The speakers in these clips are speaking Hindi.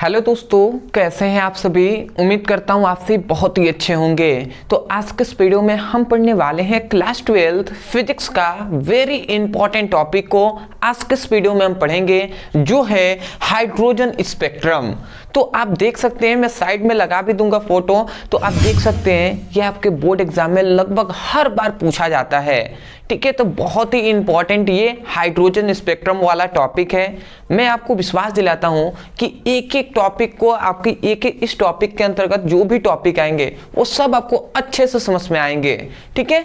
हेलो दोस्तों, कैसे हैं आप सभी। उम्मीद करता हूँ आपसे बहुत ही अच्छे होंगे। तो आज के इस वीडियो में हम पढ़ने वाले हैं क्लास 12 फिजिक्स का वेरी इंपॉर्टेंट टॉपिक को। आज के इस वीडियो में हम पढ़ेंगे जो है हाइड्रोजन स्पेक्ट्रम। तो आप देख सकते हैं, मैं साइड में लगा भी दूंगा फोटो, तो आप देख सकते हैं ये आपके बोर्ड एग्जाम में लगभग हर बार पूछा जाता है। ठीक है, तो बहुत ही इंपॉर्टेंट ये हाइड्रोजन स्पेक्ट्रम वाला टॉपिक है। मैं आपको विश्वास दिलाता हूं कि एक एक टॉपिक को आपकी एक इस टॉपिक के अंतर्गत जो भी टॉपिक आएंगे वो सब आपको अच्छे से समझ में आएंगे। ठीक है,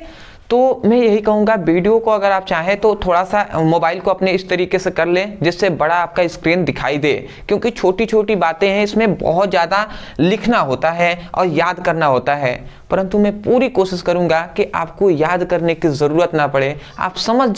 तो मैं यही कहूँगा, वीडियो को अगर आप चाहें तो थोड़ा सा मोबाइल को अपने इस तरीके से कर लें जिससे बड़ा आपका स्क्रीन दिखाई दे, क्योंकि छोटी छोटी बातें हैं, इसमें बहुत ज़्यादा लिखना होता है और याद करना होता है। परंतु मैं पूरी कोशिश करूँगा कि आपको याद करने की ज़रूरत ना पड़े, आप समझ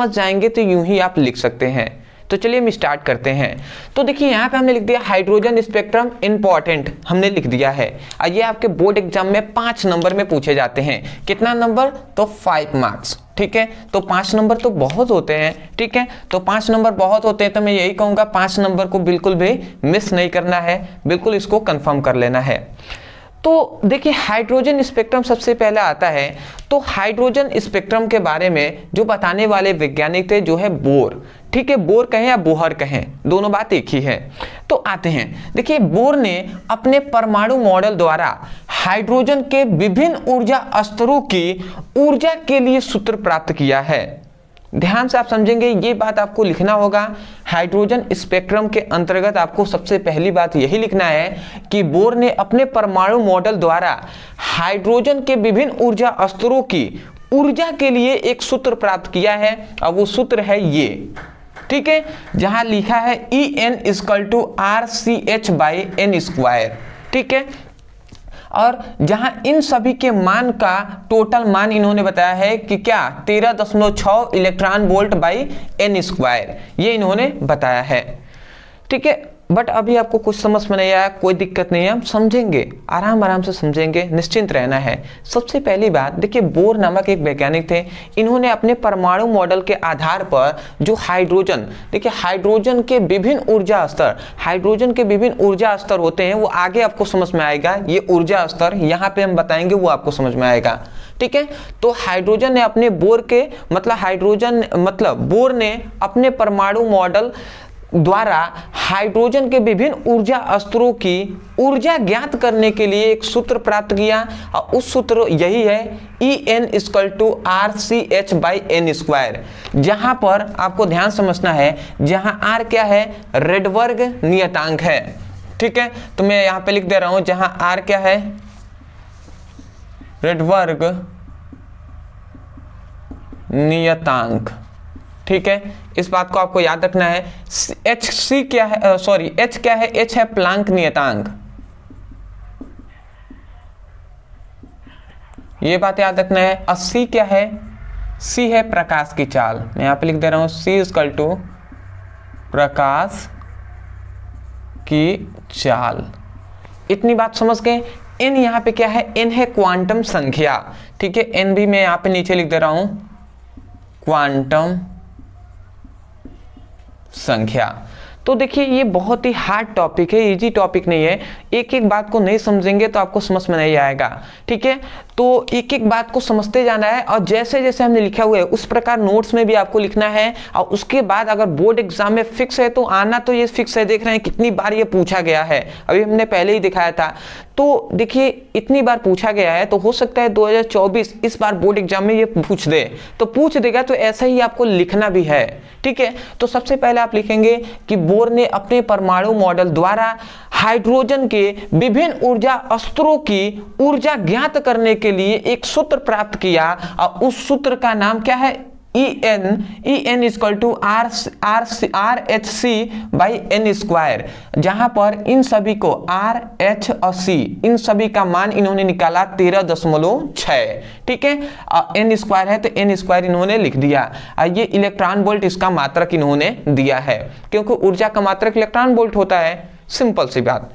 जाएंगे तो यूं ही आप लिख सकते हैं। तो चलिए हम स्टार्ट करते हैं। तो देखिए यहाँ पे हमने लिख दिया हाइड्रोजन स्पेक्ट्रम इंपॉर्टेंट, हमने लिख दिया है। और ये आपके बोर्ड एग्जाम में 5 नंबर में पूछे जाते हैं। कितना नंबर? तो 5 मार्क्स। ठीक है, तो 5 नंबर तो बहुत होते हैं। ठीक है, तो 5 नंबर बहुत होते हैं, तो मैं यही कहूँगा 5 नंबर को बिल्कुल भी मिस नहीं करना है, बिल्कुल इसको कंफर्म कर लेना है। तो देखिए हाइड्रोजन स्पेक्ट्रम सबसे पहले आता है। तो हाइड्रोजन स्पेक्ट्रम के बारे में जो बताने वाले वैज्ञानिक थे जो है बोर। ठीक है, बोर कहें या बोहर कहें, दोनों बात एक ही है। तो आते हैं, देखिए बोर ने अपने परमाणु मॉडल द्वारा हाइड्रोजन के विभिन्न ऊर्जा स्तरों की ऊर्जा के लिए सूत्र प्राप्त किया है। ध्यान से आप समझेंगे, ये बात आपको लिखना होगा। हाइड्रोजन स्पेक्ट्रम के अंतर्गत आपको सबसे पहली बात यही लिखना है कि बोर ने अपने परमाणु मॉडल द्वारा हाइड्रोजन के विभिन्न ऊर्जा स्तरों की ऊर्जा के लिए एक सूत्र प्राप्त किया है, और वो सूत्र है ये। ठीक है, जहां लिखा है En=RCH/n²। ठीक है, और जहां इन सभी के मान का टोटल मान इन्होंने बताया है कि क्या 13.6 इलेक्ट्रॉन वोल्ट बाई n², ये इन्होंने बताया है। ठीक है, बट अभी आपको कुछ समझ में नहीं आया, कोई दिक्कत नहीं है, हम समझेंगे, आराम से समझेंगे, निश्चिंत रहना है। सबसे पहली बात देखिए, बोर नामक एक वैज्ञानिक थे। इन्होंने अपने परमाणु मॉडल के आधार पर जो हाइड्रोजन, देखिए हाइड्रोजन के विभिन्न ऊर्जा स्तर होते हैं, वो आगे आपको समझ में आएगा। ये ऊर्जा स्तर यहाँ पे हम बताएंगे, वो आपको समझ में आएगा। ठीक है, तो हाइड्रोजन ने अपने बोर ने अपने परमाणु मॉडल द्वारा हाइड्रोजन के विभिन्न ऊर्जा स्तरों की ऊर्जा ज्ञात करने के लिए एक सूत्र प्राप्त किया, और उस सूत्र यही है En=RCH/n²। जहां पर आपको ध्यान समझना है, जहां R क्या है? रेडबर्ग नियतांक है। ठीक है, तो मैं यहां पे लिख दे रहा हूं, जहां R क्या है? रेडबर्ग नियतांक। ठीक है, इस बात को आपको याद रखना है। H क्या है? H है प्लांक नियतांक। ये बात याद रखना है। और C क्या है? C है प्रकाश की चाल। मैं यहां पे लिख दे रहा हूं C= प्रकाश की चाल। इतनी बात समझ गए। N यहां पे क्या है? N है क्वांटम संख्या। ठीक है, N भी मैं यहां पे नीचे लिख दे रहा हूं, क्वांटम संख्या। तो देखिए ये बहुत ही हार्ड टॉपिक है, इजी टॉपिक नहीं है। एक एक बात को नहीं समझेंगे तो आपको समझ में नहीं आएगा। ठीक है, तो एक एक बात को समझते जाना है, और जैसे जैसे हमने लिखा हुआ है उस प्रकार नोट्स में भी आपको लिखना है। और उसके बाद अगर बोर्ड एग्जाम में फिक्स है तो आना तो ये फिक्स है। देख रहे हैं कितनी बार ये पूछा गया है, अभी हमने पहले ही दिखाया था। तो देखिए इतनी बार पूछा गया है, तो हो सकता है 2024 इस बार बोर्ड एग्जाम में ये पूछ दे, तो पूछ देगा, तो ऐसा ही आपको लिखना भी है। ठीक है, तो सबसे पहले आप लिखेंगे कि बोर ने अपने परमाणु मॉडल द्वारा हाइड्रोजन के विभिन्न ऊर्जा स्तरों की ऊर्जा ज्ञात करने के लिए एक सूत्र प्राप्त किया, और उस सूत्र का नाम क्या है? En=RHC/n²। जहां पर इन सभी को R, H और C, इन सभी का मान इन्होंने निकाला 13.6। ठीक है, n² है तो n² इन्होंने लिख दिया। ये इलेक्ट्रॉन वोल्ट इसका मात्रक इन्होंने दिया है, क्योंकि ऊर्जा का मात्रक इलेक्ट्रॉन वोल्ट होता है। सिंपल सी बात।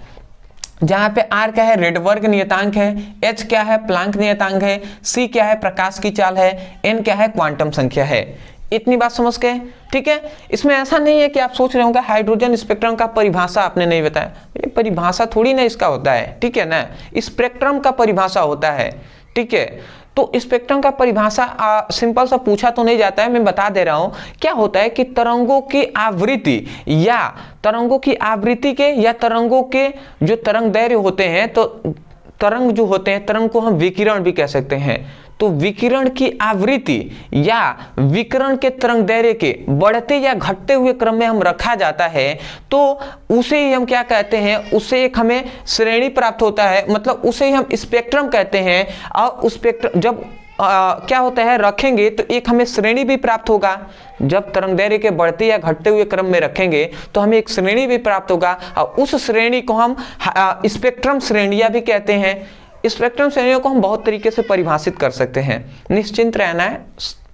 जहां पे R क्या है? रेडबर्ग नियतांक है। H क्या है? प्लांक नियतांक है। C क्या है? प्रकाश की चाल है। N क्या है? क्वांटम संख्या है। इतनी बात समझ गए, ठीक है। इसमें ऐसा नहीं है कि आप सोच रहे होंगे हाइड्रोजन स्पेक्ट्रम का परिभाषा आपने नहीं बताया, ये परिभाषा थोड़ी ना इसका होता है, ठीक है ना, स्पेक्ट्रम का परिभाषा होता है, ठीक है। तो स्पेक्ट्रम का परिभाषा सिंपल सा पूछा तो नहीं जाता है, मैं बता दे रहा हूं क्या होता है कि तरंगों की आवृत्ति या तरंगों की आवृत्ति के या तरंगों के जो तरंग दैर्घ्य होते हैं, तो तरंग जो होते हैं, तरंग को हम विकिरण भी कह सकते हैं, तो विकिरण की आवृत्ति या विकिरण के तरंग दैर्घ्य के बढ़ते या घटते हुए क्रम में हम रखा जाता है, तो उसे ही हम क्या कहते हैं, उससे एक हमें श्रेणी प्राप्त होता है, मतलब उसे ही हम स्पेक्ट्रम कहते हैं। और उस स्पेक्ट्रम जब क्या होता है रखेंगे तो एक हमें श्रेणी भी प्राप्त होगा, जब तरंग दैर्घ्य के बढ़ते या घटते हुए क्रम में रखेंगे तो हमें एक श्रेणी भी प्राप्त होगा, और उस श्रेणी को हम स्पेक्ट्रम श्रेणियां भी कहते हैं। स्पेक्ट्रम श्रेणियों को हम बहुत तरीके से परिभाषित कर सकते हैं, निश्चिंत रहना है।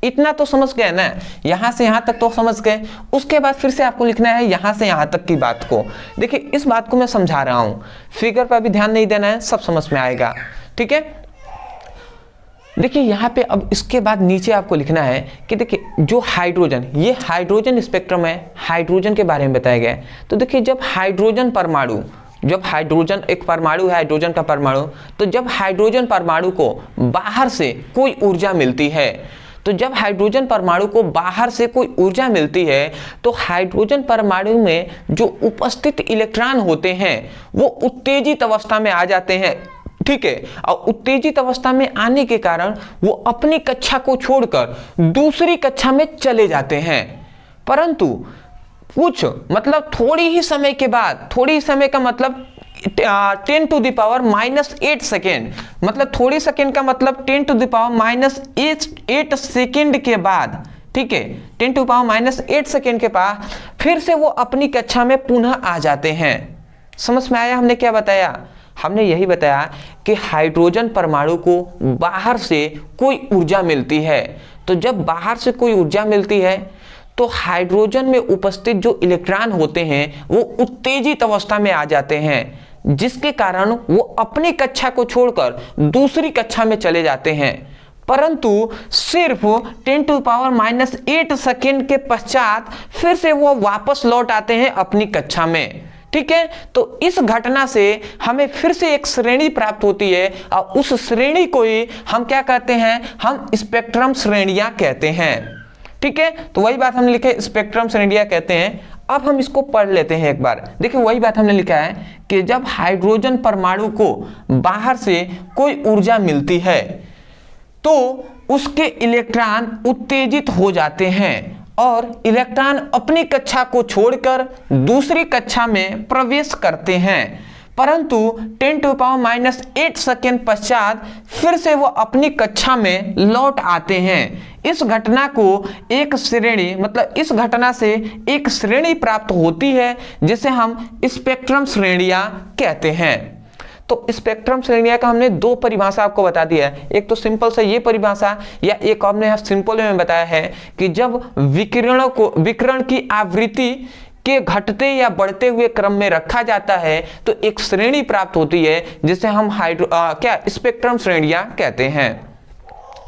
इतना तो समझ गए ना, यहां से यहां तक तो समझ गए। उसके बाद फिर से आपको लिखना है यहां से यहां तक की बात को। देखिए इस बात को मैं समझा रहा हूं, फिगर पर भी ध्यान नहीं देना है, सब समझ में आएगा, ठीक है। देखिए यहाँ पे अब इसके बाद नीचे आपको लिखना है कि देखिए जो हाइड्रोजन, ये हाइड्रोजन स्पेक्ट्रम है, हाइड्रोजन के बारे में बताया गया है। तो देखिए जब हाइड्रोजन परमाणु, जब हाइड्रोजन एक परमाणु है, हाइड्रोजन का परमाणु, तो जब हाइड्रोजन परमाणु को बाहर से कोई ऊर्जा मिलती है, तो जब हाइड्रोजन परमाणु को बाहर से कोई ऊर्जा मिलती है तो हाइड्रोजन परमाणु में जो उपस्थित इलेक्ट्रॉन होते हैं वो उत्तेजित अवस्था में आ जाते हैं, ठीक है। और उत्तेजित अवस्था में आने के कारण वो अपनी कक्षा को छोड़कर दूसरी कक्षा में चले जाते हैं, परंतु कुछ मतलब थोड़ी ही समय के बाद, थोड़ी ही समय का मतलब 10⁻⁸ सेकेंड, मतलब थोड़ी सेकेंड का मतलब 10⁻⁸ सेकेंड के बाद, ठीक है, 10⁻⁸ सेकेंड के बाद फिर से वो अपनी कक्षा में पुनः आ जाते हैं। समझ में आया हमने क्या बताया? हमने यही बताया कि हाइड्रोजन परमाणु को बाहर से कोई ऊर्जा मिलती है, तो जब बाहर से कोई ऊर्जा मिलती है तो हाइड्रोजन में उपस्थित जो इलेक्ट्रॉन होते हैं वो उत्तेजित अवस्था में आ जाते हैं, जिसके कारण वो अपनी कक्षा को छोड़कर दूसरी कक्षा में चले जाते हैं, परंतु सिर्फ 10⁻⁸ सेकेंड के पश्चात फिर से वो वापस लौट आते हैं अपनी कक्षा में, ठीक है। तो इस घटना से हमें फिर से एक श्रेणी प्राप्त होती है और उस श्रेणी को ही हम क्या कहते हैं, हम स्पेक्ट्रम श्रेणियां कहते हैं, ठीक है। तो वही बात हमने लिखे स्पेक्ट्रम श्रेणियां कहते हैं। अब हम इसको पढ़ लेते हैं एक बार। देखिए वही बात हमने लिखा है कि जब हाइड्रोजन परमाणु को बाहर से कोई ऊर्जा मिलती है तो उसके इलेक्ट्रॉन उत्तेजित हो जाते हैं और इलेक्ट्रॉन अपनी कक्षा को छोड़कर दूसरी कक्षा में प्रवेश करते हैं, परंतु 10⁻⁸ सेकेंड पश्चात फिर से वो अपनी कक्षा में लौट आते हैं। इस घटना को एक श्रेणी, मतलब इस घटना से एक श्रेणी प्राप्त होती है जिसे हम स्पेक्ट्रम श्रेणियां कहते हैं। तो स्पेक्ट्रम श्रेणियां का हमने दो परिभाषा आपको बता दिया है, एक तो सिंपल से ये परिभाषा, या एक हमने सिंपल में बताया है कि जब विकिरण की आवृत्ति के घटते या बढ़ते हुए क्रम में रखा जाता है तो एक श्रेणी प्राप्त होती है जिसे हम स्पेक्ट्रम श्रेणियां कहते हैं।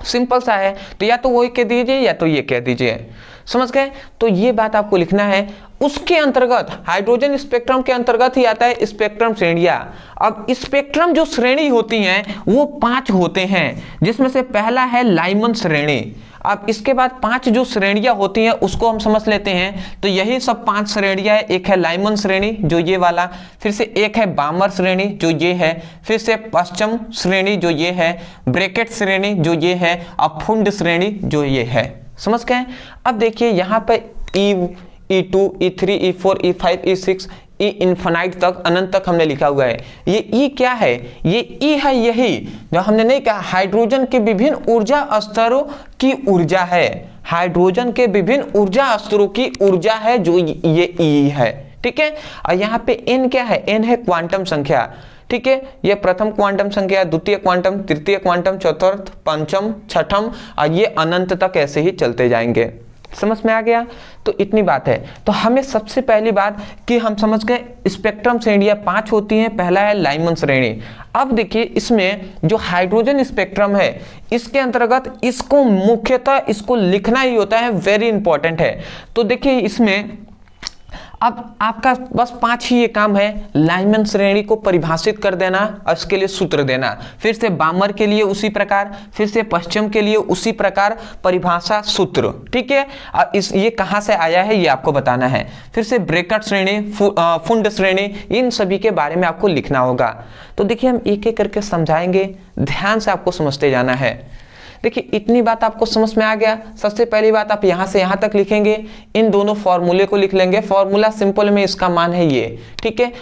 सिंपल सा है, तो या तो वही कह दीजिए या तो ये कह दीजिए, समझ गए। तो ये बात आपको लिखना है। उसके अंतर्गत हाइड्रोजन स्पेक्ट्रम के अंतर्गत ही आता है स्पेक्ट्रम श्रेणियां। अब स्पेक्ट्रम जो श्रेणी होती हैं वो 5 होते हैं, जिसमें से पहला है लाइमन श्रेणी। अब इसके बाद 5 जो श्रेणियां होती हैं उसको हम समझ लेते हैं। तो यही सब 5 श्रेणियां है। एक है लाइमन श्रेणी जो ये वाला, फिर से एक है बामर श्रेणी जो ये है, फिर से पश्चिम श्रेणी जो ये है, ब्रैकेट श्रेणी जो ये है, और फुंड श्रेणी जो ये है। समझ गए। अब देखिए यहाँ पे E2, E3, E4, E5, E6, E infinite तक, अनंत तक हमने लिखा हुआ है। ये E क्या है? ये E है यही जो हमने नहीं कहा हाइड्रोजन के विभिन्न ऊर्जा स्तरों की ऊर्जा है। हाइड्रोजन के विभिन्न ऊर्जा स्तरों की ऊर्जा है जो ये E है, ठीक है। और यहाँ पे N क्या है? N है क्वांटम संख्या, ठीक है। ये प्रथम क्वांटम संख्या, द्वितीय क्वांटम, तृतीय क्वांटम, चतुर्थ, पंचम, छठम, और ये अनंत तक ऐसे ही चलते जाएंगे। समझ में आ गया? तो इतनी बात है। तो हमें सबसे पहली बात कि हम समझ गए स्पेक्ट्रम श्रेणियां 5 होती हैं। पहला है लाइमन श्रेणी। अब देखिए इसमें जो हाइड्रोजन स्पेक्ट्रम है इसके अंतर्गत इसको मुख्यतः इसको लिखना ही होता है, वेरी इंपॉर्टेंट है। तो देखिए इसमें अब आपका बस 5 ही ये काम है, लाइमन श्रेणी को परिभाषित कर देना और इसके लिए सूत्र देना, फिर से बामर के लिए उसी प्रकार, फिर से पश्चिम के लिए उसी प्रकार परिभाषा सूत्र, ठीक है। अब ये कहाँ से आया है ये आपको बताना है। फिर से ब्रैकेट श्रेणी, फुंड श्रेणी, इन सभी के बारे में आपको लिखना होगा। तो देखिए हम एक एक करके समझाएंगे, ध्यान से आपको समझते जाना है। देखिए इतनी बात आपको समझ में आ गया। सबसे पहली बात आप यहां से यहां तक लिखेंगे, इन दोनों फॉर्मूले को लिख लेंगे। फॉर्मूला सिंपल में इसका मान है ये, ठीक है,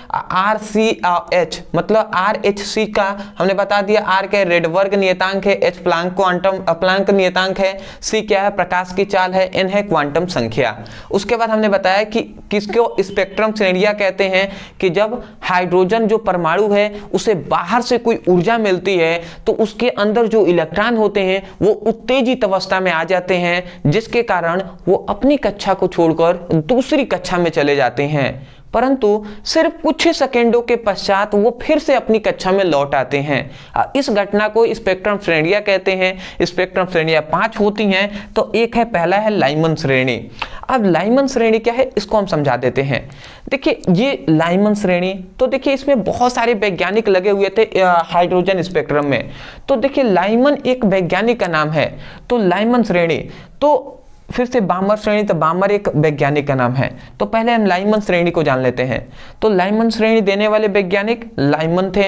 RCH मतलब RHC का हमने बता दिया। R क्या है, रेडबर्ग नियतांक है, H प्लांक नियतांक है, C क्या है, प्रकाश की चाल है, N है क्वांटम संख्या। उसके बाद हमने बताया कि किसको स्पेक्ट्रम श्रेणियां कहते हैं कि जब हाइड्रोजन जो परमाणु है उसे बाहर से कोई ऊर्जा मिलती है तो उसके अंदर जो इलेक्ट्रॉन होते हैं वो उत्तेजित अवस्था में आ जाते हैं, जिसके कारण वो अपनी कक्षा को छोड़कर दूसरी कक्षा में चले जाते हैं, परंतु सिर्फ कुछ ही सेकेंडों के पश्चात वो फिर से अपनी कक्षा में लौट आते हैं। इस घटना को स्पेक्ट्रम श्रेणियां कहते हैं। स्पेक्ट्रम श्रेणियां 5 होती हैं। तो एक है, पहला है लाइमन श्रेणी। अब लाइमन श्रेणी क्या है इसको हम समझा देते हैं। देखिए ये लाइमन श्रेणी, तो देखिए इसमें बहुत सारे वैज्ञानिक लगे हुए थे हाइड्रोजन स्पेक्ट्रम में। तो देखिए लाइमन एक वैज्ञानिक का नाम है। तो लाइमन श्रेणी, तो फिर से बामर श्रेणी, तो बामर एक वैज्ञानिक का नाम है। तो पहले हम लाइमन श्रेणी को जान लेते हैं। तो लाइमन श्रेणी देने वाले वैज्ञानिक लाइमन थे।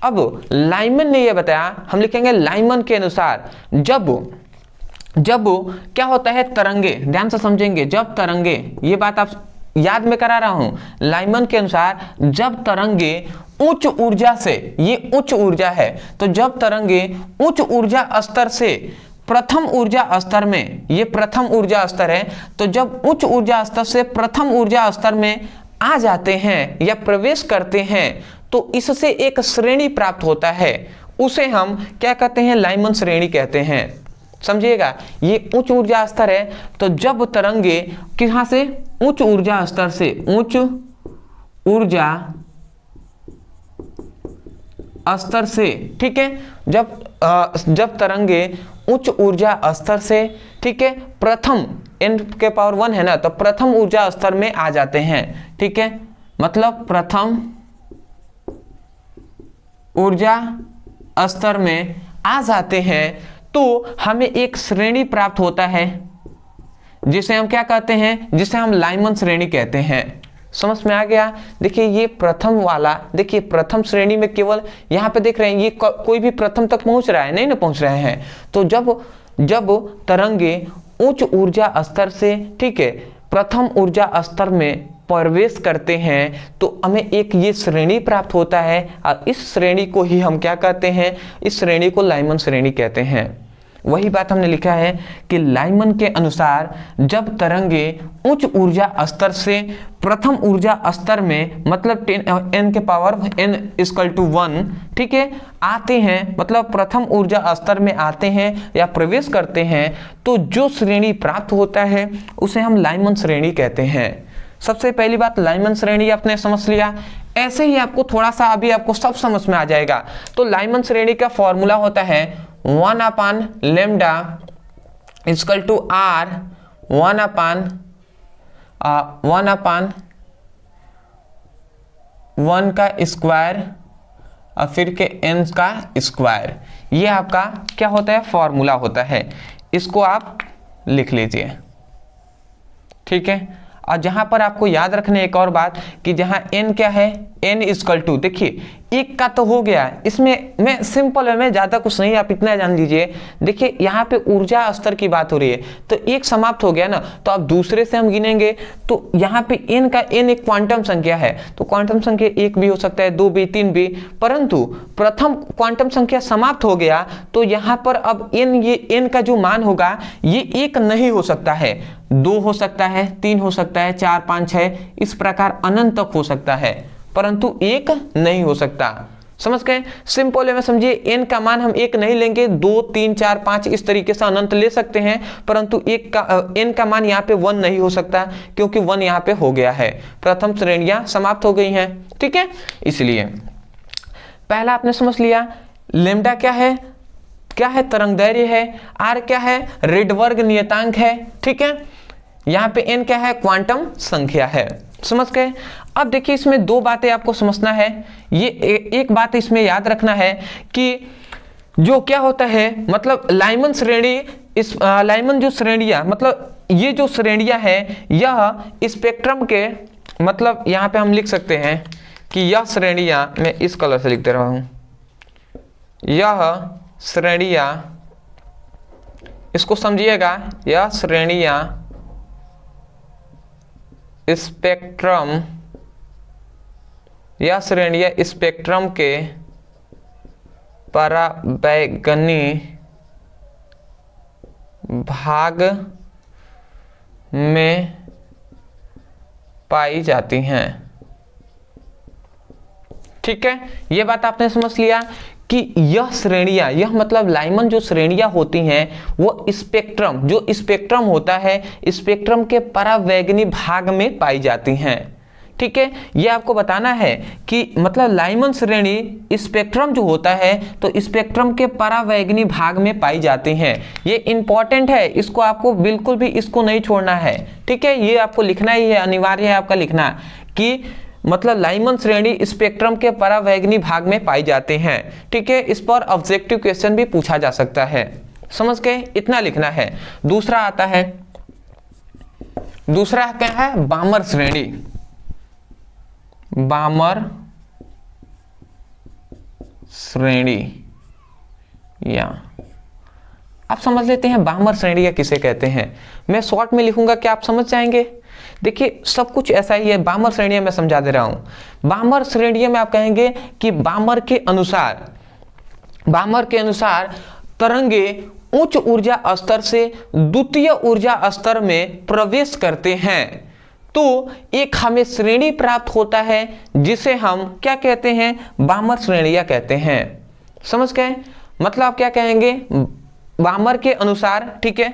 अब लाइमन ने यह बताया, हम लिखेंगे लाइमन के अनुसार जब क्या होता है, तरंगे, ध्यान से समझेंगे, जब तरंगे, ये बात आप याद में करा रहा हूं, लाइमन के अनुसार जब तरंगे उच्च ऊर्जा से, ये उच्च ऊर्जा है, तो जब तरंगे उच्च ऊर्जा स्तर से प्रथम ऊर्जा स्तर में, ये प्रथम ऊर्जा स्तर है, तो जब उच्च ऊर्जा स्तर से प्रथम ऊर्जा स्तर में आ जाते हैं या प्रवेश करते हैं तो इससे एक श्रेणी प्राप्त होता है, उसे हम क्या कहते हैं, लाइमन श्रेणी कहते हैं। समझिएगा, ये उच्च ऊर्जा स्तर है। तो जब तरंगे कहां से, उच्च ऊर्जा स्तर से, उच्च ऊर्जा स्तर से, ठीक है, जब तरंगे उच्च ऊर्जा स्तर से, ठीक है, प्रथम n⁻1 है ना, तो प्रथम ऊर्जा स्तर में आ जाते हैं, ठीक है, मतलब प्रथम ऊर्जा स्तर में आ जाते हैं तो हमें एक श्रेणी प्राप्त होता है जिसे हम क्या कहते हैं, जिसे हम लाइमन श्रेणी कहते हैं। समझ में आ गया? देखिए ये प्रथम वाला, देखिए प्रथम श्रेणी में केवल यहाँ पे देख रहे हैं ये कोई भी प्रथम तक पहुंच रहा है, नहीं ना पहुंच रहे हैं। तो जब तरंगे उच्च ऊर्जा स्तर से, ठीक है, प्रथम ऊर्जा स्तर में प्रवेश करते हैं तो हमें एक ये श्रेणी प्राप्त होता है और इस श्रेणी को ही हम क्या कहते हैं, इस श्रेणी को लाइमन श्रेणी कहते हैं। वही बात हमने लिखा है कि लाइमन के अनुसार जब तरंगे उच्च ऊर्जा स्तर से प्रथम ऊर्जा स्तर में, मतलब n⁻n=1, ठीक है, आते हैं, मतलब प्रथम ऊर्जा स्तर में आते हैं या प्रवेश करते हैं तो जो श्रेणी प्राप्त होता है उसे हम लाइमन श्रेणी कहते हैं। सबसे पहली बात लाइमन श्रेणी आपने समझ लिया। ऐसे ही आपको थोड़ा सा अभी आपको सब समझ में आ जाएगा। तो लाइमन श्रेणी का फॉर्मूला होता है 1/λ = R 1/1 का स्क्वायर और फिर के n का स्क्वायर। ये आपका क्या होता है, फॉर्मूला होता है। इसको आप लिख लीजिए, ठीक है। और जहां पर आपको याद रखने एक और बात कि जहां n क्या है, n=, देखिए एक का तो हो गया, इसमें मैं सिंपल है, मैं ज्यादा कुछ नहीं, आप इतना जान लीजिए। देखिए यहाँ पे ऊर्जा स्तर की बात हो रही है तो एक समाप्त हो गया ना, तो आप दूसरे से हम गिनेंगे तो यहाँ पे n एक क्वांटम संख्या है, तो क्वांटम संख्या 1 भी हो सकता है, 2 भी, 3 भी, परंतु प्रथम क्वांटम संख्या समाप्त हो गया तो यहाँ पर अब ये n का जो मान होगा ये 1 नहीं हो सकता है, 2 हो सकता है, 3 हो सकता है, 4, 5, 6, इस प्रकार अनंत तक हो सकता है, परंतु 1 नहीं हो सकता। समझ गए? सिंपल वे में समझिए, n का मान हम 1 नहीं लेंगे, 2 3 4 5 इस तरीके से अनंत ले सकते हैं, परंतु n का मान यहाँ पे 1 नहीं हो सकता क्योंकि 1 यहाँ पे हो गया है, प्रथम श्रेणियां समाप्त हो गई हैं। ठीक है, इसलिए पहला आपने समझ लिया। लेम्डा क्या है? क्या है? तरंगदैर्घ्य है। r क्या है? रेडवर्ग नियतांक है। ठीक है, यहाँ पे n क्या है? क्वांटम संख्या है। समझ गए? अब देखिए, इसमें दो बातें आपको समझना है। ये एक बात इसमें याद रखना है कि जो क्या होता है, मतलब लाइमन श्रेणी, इस लाइमन जो श्रेणियां, मतलब ये जो श्रेणियां है, यह स्पेक्ट्रम के, मतलब यहाँ पे हम लिख सकते हैं कि यह श्रेणियां, मैं इस कलर से लिख दे रहा हूं, यह श्रेणियां, इसको समझिएगा, यह श्रेणियां स्पेक्ट्रम, यह श्रेणियां स्पेक्ट्रम के परावैगनी भाग में पाई जाती हैं। ठीक है, यह बात आपने समझ लिया कि यह श्रेणियां, यह मतलब लाइमन जो श्रेणियां होती हैं वो स्पेक्ट्रम, जो स्पेक्ट्रम होता है, स्पेक्ट्रम के परावैगनी भाग में पाई जाती हैं। ठीक है, ये आपको बताना है कि मतलब लाइमन श्रेणी स्पेक्ट्रम जो होता है तो स्पेक्ट्रम के परावैगनी भाग में पाई जाती हैं। ये इंपॉर्टेंट है, इसको आपको बिल्कुल भी इसको नहीं छोड़ना है। ठीक है, ये आपको लिखना ही है, अनिवार्य है आपका लिखना कि मतलब लाइमन श्रेणी स्पेक्ट्रम के परावैगनी भाग में पाई जाते हैं। ठीक है, इस पर ऑब्जेक्टिव क्वेश्चन भी पूछा जा सकता है। समझ गए? इतना लिखना है। दूसरा आता है, दूसरा क्या है? बामर श्रेणी। बामर श्रेणी, या आप समझ लेते हैं बामर श्रेणी या किसे कहते हैं। मैं शॉर्ट में लिखूंगा, क्या आप समझ जाएंगे? देखिए, सब कुछ ऐसा ही है। बामर श्रेणियां मैं समझा दे रहा हूं। बामर श्रेणियां में आप कहेंगे कि बामर के अनुसार तरंगे उच्च ऊर्जा स्तर से द्वितीय ऊर्जा स्तर में प्रवेश करते हैं तो एक हमें श्रेणी प्राप्त होता है जिसे हम क्या कहते हैं? बामर श्रेणियां कहते हैं। समझ गए? मतलब आप क्या कहेंगे? बामर के अनुसार। ठीक है,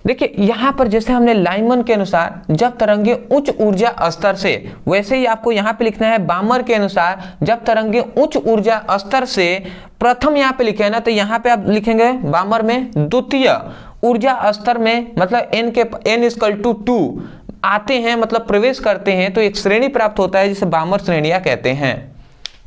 देखिए यहां पर जैसे हमने लाइमन के अनुसार जब तरंगे उच्च ऊर्जा स्तर से, वैसे ही आपको यहां पे लिखना है बामर के अनुसार जब तरंगे उच्च ऊर्जा स्तर से, प्रथम यहां पे लिखे है ना, तो यहां पे आप लिखेंगे बामर में द्वितीय ऊर्जा स्तर में, मतलब n=2 आते हैं, मतलब प्रवेश करते हैं, तो एक श्रेणी प्राप्त होता है जिसे बामर श्रेणियां कहते हैं।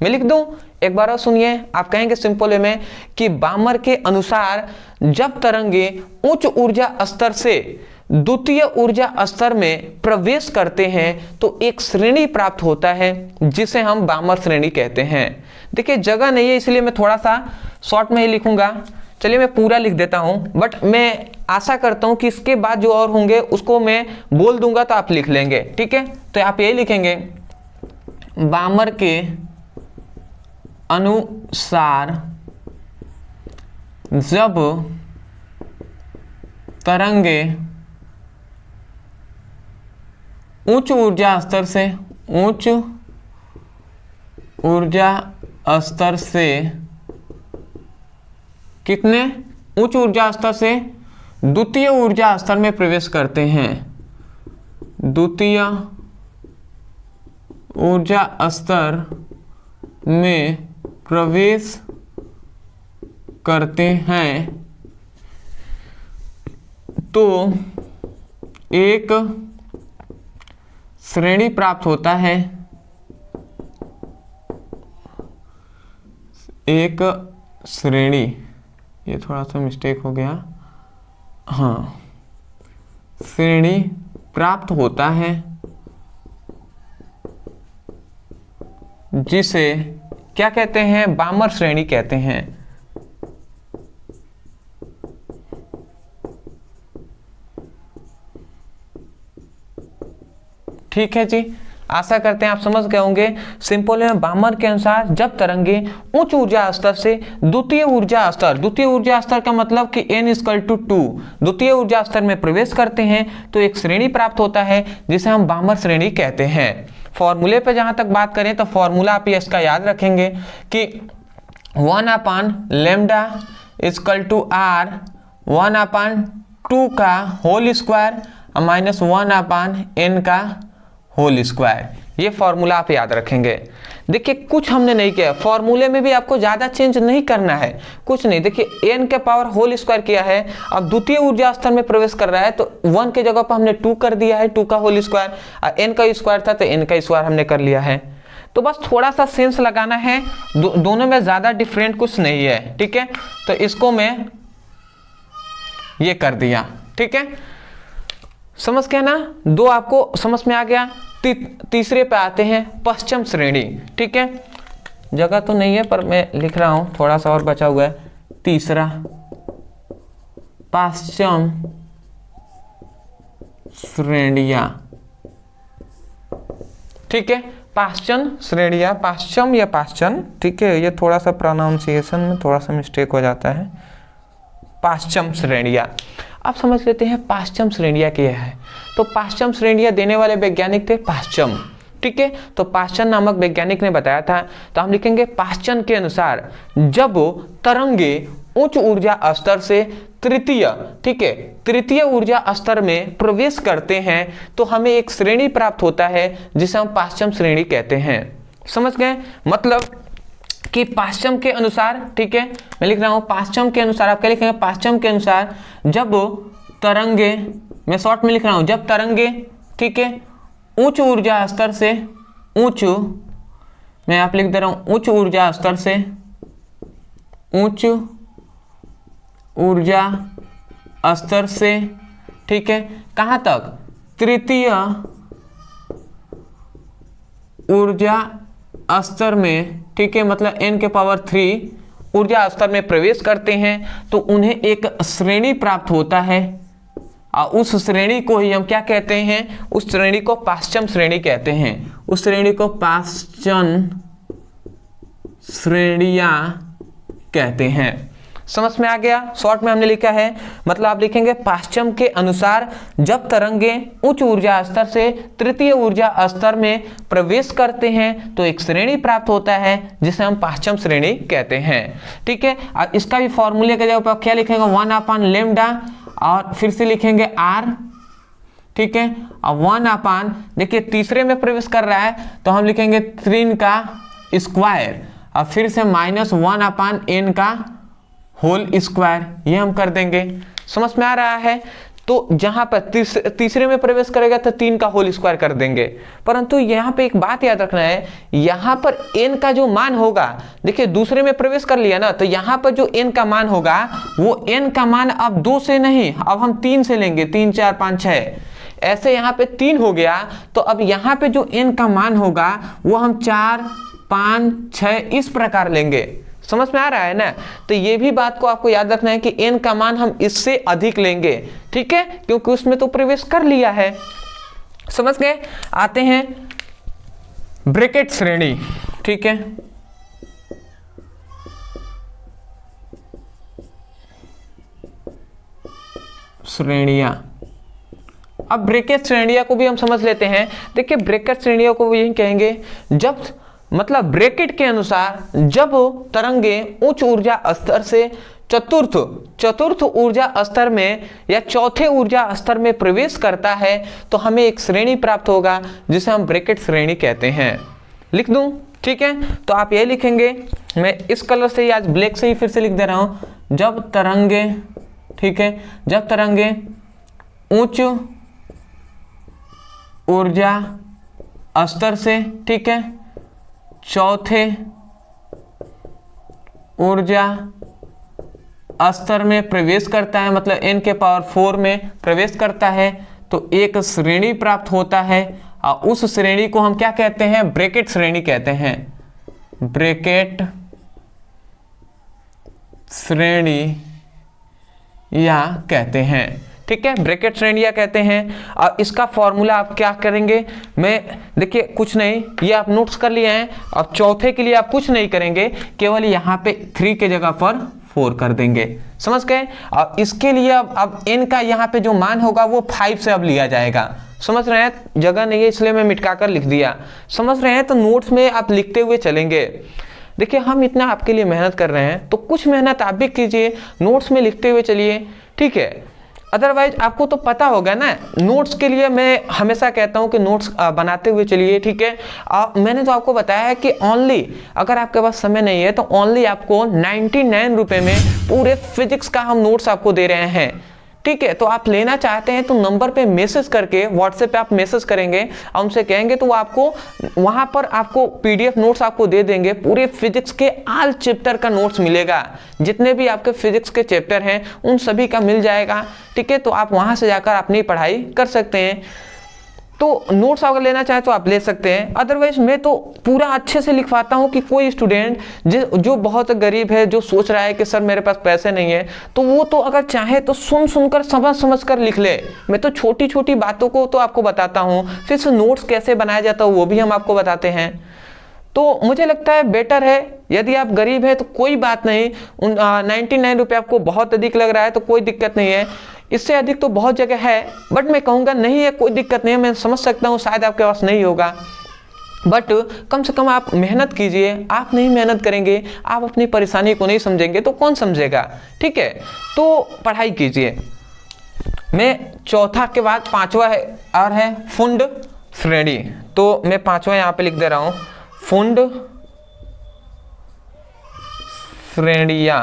मैं लिख दूं, एक बार और सुनिए। आप कहेंगे सिंपल वे में कि बामर के अनुसार जब तरंगे उच्च ऊर्जा स्तर से द्वितीय ऊर्जा स्तर में प्रवेश करते हैं तो एक श्रेणी प्राप्त होता है जिसे हम बामर श्रेणी कहते हैं। देखिए, जगह नहीं है इसलिए मैं थोड़ा सा शॉर्ट में ही लिखूंगा। चलिए मैं पूरा लिख देता हूं, बट मैं आशा करता हूं कि इसके बाद जो और होंगे उसको मैं बोल दूंगा तो आप लिख लेंगे। ठीक है, तो आप यही लिखेंगे, बामर के अनुसार जब तरंगे उच्च ऊर्जा स्तर से कितने उच्च ऊर्जा स्तर से द्वितीय ऊर्जा स्तर में प्रवेश करते हैं, द्वितीय ऊर्जा स्तर में प्रवेश करते हैं तो एक श्रेणी प्राप्त होता है, एक श्रेणी, ये थोड़ा सा मिस्टेक हो गया, हाँ, श्रेणी प्राप्त होता है जिसे क्या कहते हैं? बामर श्रेणी कहते हैं। ठीक है जी, आशा करते हैं आप समझ गए होंगे। सिंपल में बामर के अनुसार जब तरंगे उच्च ऊर्जा स्तर से द्वितीय ऊर्जा स्तर का मतलब कि n=2 द्वितीय ऊर्जा स्तर में प्रवेश करते हैं तो एक श्रेणी प्राप्त होता है जिसे हम बामर श्रेणी कहते हैं। फॉर्मूले पे जहां तक बात करें तो फॉर्मूला आप इसका याद रखेंगे कि 1/λ इक्वल टू r 1/2 का होल स्क्वायर माइनस 1/n का होल स्क्वायर। ये फॉर्मूला आप याद रखेंगे। देखिए कुछ हमने नहीं किया, फॉर्मूले में भी आपको ज़्यादा चेंज नहीं करना है, कुछ नहीं। देखिए n के पावर होल स्क्वायर किया है, अब द्वितीय ऊर्जा स्तर में प्रवेश कर रहा है तो 1 के जगह पर हमने 2 कर दिया है, 2 का होल स्क्वायर, और n का स्क्वायर था तो n का स्क्वायर हमने कर लिया है। तो बस थोड़ा सा सेंस लगाना है, दोनों में ज़्यादा डिफरेंट कुछ नहीं है, ठीक है। तो इसको मैं ये कर दिया, ठीक है, समझ गया ना। दो आपको समझ में आ गया। तीसरे पे आते हैं, पश्चिम श्रेणी, ठीक है। जगह तो नहीं है पर मैं लिख रहा हूं, थोड़ा सा और बचा हुआ है। तीसरा पश्चिम श्रेणियां, ठीक है। पश्चिम श्रेणियां, पश्चिम या पश्चिम, ठीक है, ये थोड़ा सा प्रोनाउंसिएशन में थोड़ा सा मिस्टेक हो जाता है। पश्चिम श्रेणियां, अब समझ लेते हैं पश्चिम श्रेणियां क्या है। तो पश्चिम श्रेणियां देने वाले वैज्ञानिक थे पाश्चम, ठीक है। तो पाश्चन नामक वैज्ञानिक ने बताया था। तो हम लिखेंगे पाश्चन के अनुसार जब तरंगे उच्च ऊर्जा स्तर से तृतीय, ठीक है, तृतीय ऊर्जा स्तर में प्रवेश करते हैं तो हमें एक श्रेणी प्राप्त होता है जिसे हम पश्चिम श्रेणी कहते हैं। समझ गए, मतलब कि पश्चिम के अनुसार, ठीक है, मैं लिख रहा हूं पश्चिम के अनुसार, आप क्या लिखेंगे, पश्चिम के अनुसार जब तरंगे, मैं शॉर्ट में लिख रहा हूं, जब तरंगे, ठीक है, उच्च ऊर्जा स्तर से, उच्च, मैं आप लिख दे रहा हूं उच्च ऊर्जा स्तर से, उच्च ऊर्जा स्तर से, ठीक है, कहां तक, तृतीय ऊर्जा स्तर में, ठीक है, मतलब n के पावर 3 ऊर्जा स्तर में प्रवेश करते हैं तो उन्हें एक श्रेणी प्राप्त होता है और उस श्रेणी को ही हम क्या कहते हैं, उस श्रेणी को पश्चिम श्रेणी कहते हैं। उस श्रेणी को पश्चिम श्रेणियां कहते हैं। समझ में आ गया। शॉर्ट में हमने लिखा है, मतलब आप लिखेंगे पश्चिम के अनुसार जब तरंगे उच्च ऊर्जा स्तर से तृतीय ऊर्जा स्तर में प्रवेश करते हैं तो एक श्रेणी प्राप्त होता है जिसे हम पश्चिम श्रेणी कहते हैं, ठीक है। अब इसका भी फॉर्मूले के जगह पर क्या लिखेंगे, 1/λ और फिर से लिखेंगे r, ठीक है, और 1/, देखिए तीसरे में प्रवेश कर रहा है तो हम लिखेंगे 3 का स्क्वायर और फिर से माइनस 1/n का होल स्क्वायर, ये हम कर देंगे। समझ में आ रहा है। तो जहां पर तीसरे में प्रवेश करेगा तो 3 का होल स्क्वायर कर देंगे। परंतु यहां पे एक बात याद रखना है, यहां पर n का जो मान होगा, देखिए दूसरे में प्रवेश कर लिया ना, तो यहां पर जो n का मान होगा वो n का मान अब 2 से नहीं, अब हम 3 से लेंगे, 3 4 5 6, ऐसे यहाँ पे 3 हो गया। तो अब यहाँ पे जो n का मान होगा वो हम 4 5 6 इस प्रकार लेंगे। समझ में आ रहा है ना। तो ये भी बात को आपको याद रखना है कि n का मान हम इससे अधिक लेंगे, ठीक है, क्योंकि उसमें तो प्रवेश कर लिया है। समझ गए। आते हैं ब्रैकेट श्रेणी, ठीक है, श्रेणियां। अब ब्रैकेट श्रेणियां को भी हम समझ लेते हैं। देखिए ब्रैकेट श्रेणियों को यही कहेंगे जब, मतलब ब्रैकेट के अनुसार जब तरंगे उच्च ऊर्जा स्तर से चतुर्थ ऊर्जा स्तर में या चौथे ऊर्जा स्तर में प्रवेश करता है तो हमें एक श्रेणी प्राप्त होगा जिसे हम ब्रैकेट श्रेणी कहते हैं। लिख दूं, ठीक है। तो आप ये लिखेंगे, मैं इस कलर से आज ब्लैक से ही फिर से लिख दे रहा हूं, जब तरंगे, ठीक है, जब तरंगे उच्च ऊर्जा स्तर से, ठीक है, चौथे ऊर्जा स्तर में प्रवेश करता है, मतलब n के पावर 4 में प्रवेश करता है तो एक श्रेणी प्राप्त होता है और उस श्रेणी को हम क्या कहते हैं, ब्रैकेट श्रेणी कहते हैं। ब्रैकेट श्रेणी या कहते हैं, ठीक है, ब्रैकेट श्रेणियां कहते हैं। और इसका फॉर्मूला आप क्या करेंगे, मैं देखिए कुछ नहीं, ये आप नोट्स कर लिए हैं। अब चौथे के लिए आप कुछ नहीं करेंगे, केवल यहाँ पे 3 के जगह पर 4 कर देंगे। समझ गए। अब इसके लिए अब n का यहाँ पे जो मान होगा वो 5 से अब लिया जाएगा। समझ रहे हैं, जगह नहीं है इसलिए मैं मिटका कर लिख दिया, समझ रहे हैं। तो नोट्स में आप लिखते हुए चलेंगे। देखिए हम इतना आपके लिए मेहनत कर रहे हैं तो कुछ मेहनत आप भी कीजिए, नोट्स में लिखते हुए चलिए, ठीक है। अदरवाइज आपको तो पता होगा ना, नोट्स के लिए मैं हमेशा कहता हूं कि नोट्स बनाते हुए चलिए, ठीक है। मैंने तो आपको बताया है कि ओनली, अगर आपके पास समय नहीं है तो ओनली आपको 99 रुपए में पूरे फिजिक्स का हम नोट्स आपको दे रहे हैं, ठीक है। तो आप लेना चाहते हैं तो नंबर पे मैसेज करके, व्हाट्सएप पे आप मैसेज करेंगे और उनसे कहेंगे तो वो आपको वहां पर आपको पीडीएफ नोट्स आपको दे देंगे। पूरे फिजिक्स के ऑल चैप्टर का नोट्स मिलेगा, जितने भी आपके फिजिक्स के चैप्टर हैं उन सभी का मिल जाएगा, ठीक है। तो आप वहां से जाकर अपनी पढ़ाई कर सकते हैं। तो नोट्स अगर लेना चाहे तो आप ले सकते हैं, अदरवाइज मैं तो पूरा अच्छे से लिखवाता हूं कि कोई स्टूडेंट जो बहुत गरीब है, जो सोच रहा है कि सर मेरे पास पैसे नहीं है, तो वो तो अगर चाहे तो सुनकर समझ कर लिख ले। मैं तो छोटी छोटी बातों को तो आपको बताता हूं, फिर से नोट्स कैसे बनाया जाता है वो भी हम आपको बताते हैं। तो मुझे लगता है बेटर है, यदि आप गरीब हैं तो कोई बात नहीं, 99 रुपये आपको बहुत अधिक लग रहा है तो कोई दिक्कत नहीं है, इससे अधिक तो बहुत जगह है, बट मैं कहूँगा नहीं है, कोई दिक्कत नहीं है। मैं समझ सकता हूँ शायद आपके पास नहीं होगा, बट कम से कम आप मेहनत कीजिए। आप नहीं मेहनत करेंगे, आप अपनी परेशानी को नहीं समझेंगे तो कौन समझेगा, ठीक है। तो पढ़ाई कीजिए। मैं चौथा के बाद पांचवा है और है फुंड श्रेणी, तो मैं पांचवा यहाँ पे लिख दे रहा हूँ, फुंड श्रेणियाँ,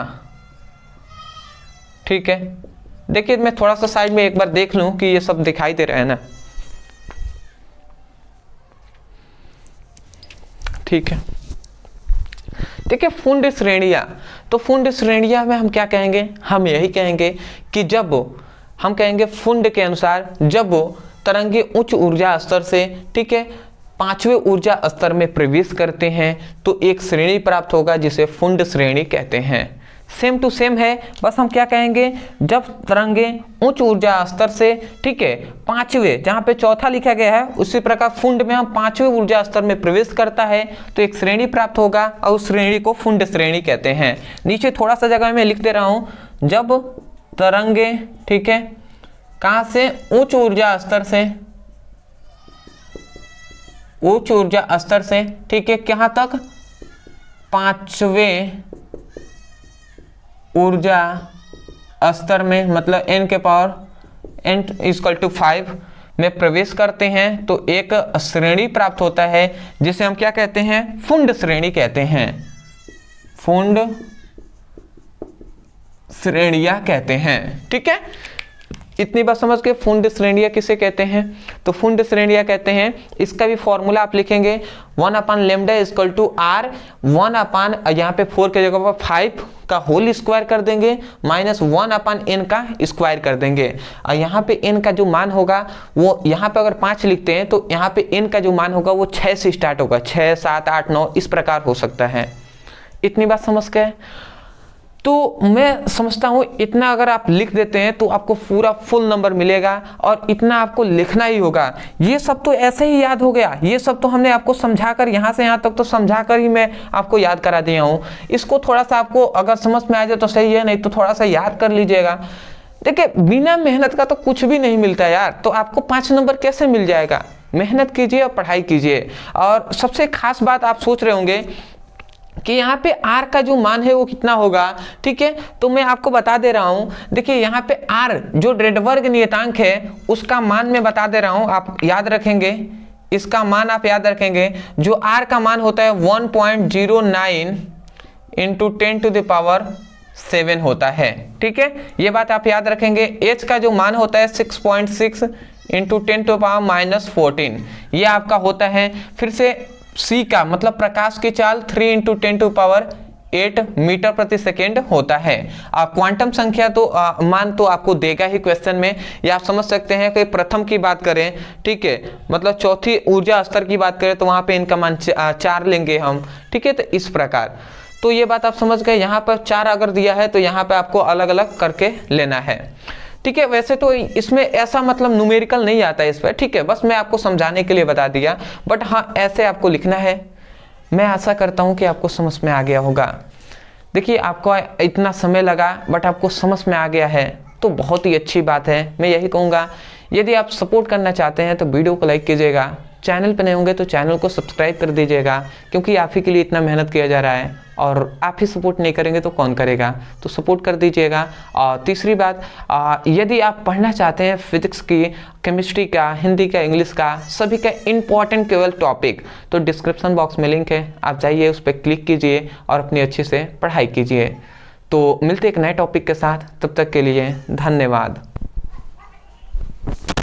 ठीक है। देखिए मैं थोड़ा सा साइड में एक बार देख लूं कि ये सब दिखाई दे रहा है ना, ठीक है। देखिए फुंड श्रेणियाँ, तो फुंड श्रेणियाँ में हम क्या कहेंगे, हम यही कहेंगे कि जब हम कहेंगे फुंड के अनुसार जब तरंगे उच्च ऊर्जा स्तर से, ठीक है, पांचवें ऊर्जा स्तर में प्रवेश करते हैं तो एक श्रेणी प्राप्त होगा जिसे फुंड श्रेणी कहते हैं। सेम टू सेम है, बस हम क्या कहेंगे, जब तरंगे उच्च ऊर्जा स्तर से, ठीक है, पांचवें, जहां पे चौथा लिखा गया है उसी प्रकार फुंड में हम पांचवें ऊर्जा स्तर में प्रवेश करता है तो एक श्रेणी प्राप्त होगा और उस श्रेणी को फुंड श्रेणी कहते हैं। नीचे थोड़ा सा जगह में लिख दे रहा हूं, जब तरंगे, ठीक है, कहां से, उच्च ऊर्जा स्तर से, उच्च ऊर्जा स्तर से, ठीक है, कहां तक, पांचवें ऊर्जा स्तर में, मतलब n के पावर n = 5 में प्रवेश करते हैं तो एक श्रेणी प्राप्त होता है जिसे हम क्या कहते हैं, फुंड श्रेणी कहते हैं, फुंड श्रेणियां कहते हैं, ठीक है। इतनी बात समझ के फुंड श्रेणियां किसे कहते हैं, तो फुंड श्रेणियां कहते हैं, इसका भी फॉर्मूला आप लिखेंगे 1/λ = r 1/, यहाँ पे 4 के जगह पर 5 का होल स्क्वायर कर देंगे, -1/n का स्क्वायर कर देंगे। और यहाँ पे n का जो मान होगा वो, यहाँ पे अगर 5 लिखते हैं तो यहाँ पे n का जो मान होगा वो 6 से स्टार्ट होगा, 6, 7, 8, 9 इस प्रकार हो सकता है। इतनी बात समझ गए। तो मैं समझता हूँ इतना अगर आप लिख देते हैं तो आपको पूरा फुल नंबर मिलेगा और इतना आपको लिखना ही होगा। ये सब तो ऐसे ही याद हो गया, ये सब तो हमने आपको समझाकर, यहाँ से यहाँ तक तो समझाकर ही मैं आपको याद करा दिया हूँ। इसको थोड़ा सा आपको अगर समझ में आ जाए तो सही है, नहीं तो थोड़ा सा याद कर लीजिएगा। देखिए बिना मेहनत का तो कुछ भी नहीं मिलता यार, तो आपको 5 नंबर कैसे मिल जाएगा। मेहनत कीजिए और पढ़ाई कीजिए। और सबसे खास बात आप सोच रहे होंगे कि यहाँ पे r का जो मान है वो कितना होगा, ठीक है, तो मैं आपको बता दे रहा हूँ। देखिए यहाँ पे r जो रेडबर्ग नियतांक है उसका मान मैं बता दे रहा हूँ, आप याद रखेंगे, इसका मान आप याद रखेंगे। जो r का मान होता है 1.09 × 10⁻⁷ होता है, ठीक है, ये बात आप याद रखेंगे। h का जो मान होता है 6.6 × 10⁻14 ये आपका होता है। फिर से c का मतलब प्रकाश की चाल 3 × 10⁸ मीटर प्रति सेकेंड होता है। क्वांटम संख्या तो मान तो आपको देगा ही क्वेश्चन में, या आप समझ सकते हैं कि प्रथम की बात करें, ठीक है, मतलब चौथी ऊर्जा स्तर की बात करें तो वहां पे इनका मान 4 लेंगे हम, ठीक है। तो इस प्रकार तो ये बात आप समझ गए। यहाँ पर 4 अगर दिया है तो यहाँ पे आपको अलग अलग करके लेना है, ठीक है। वैसे तो इसमें ऐसा मतलब न्यूमेरिकल नहीं आता है इस पर, ठीक है, बस मैं आपको समझाने के लिए बता दिया, बट हाँ ऐसे आपको लिखना है। मैं आशा करता हूँ कि आपको समझ में आ गया होगा। देखिए आपको इतना समय लगा बट आपको समझ में आ गया है तो बहुत ही अच्छी बात है। मैं यही कहूँगा यदि आप सपोर्ट करना चाहते हैं तो वीडियो को लाइक कीजिएगा, चैनल पर नए होंगे तो चैनल को सब्सक्राइब कर दीजिएगा, क्योंकि आप ही के लिए इतना मेहनत किया जा रहा है और आप ही सपोर्ट नहीं करेंगे तो कौन करेगा, तो सपोर्ट कर दीजिएगा। और तीसरी बात, यदि आप पढ़ना चाहते हैं फिजिक्स की, केमिस्ट्री का, हिंदी का, इंग्लिश का, सभी का इंपॉर्टेंट केवल टॉपिक, तो डिस्क्रिप्शन बॉक्स में लिंक है, आप जाइए उस पर क्लिक कीजिए और अपनी अच्छी से पढ़ाई कीजिए। तो मिलते एक नए टॉपिक के साथ, तब तक के लिए धन्यवाद।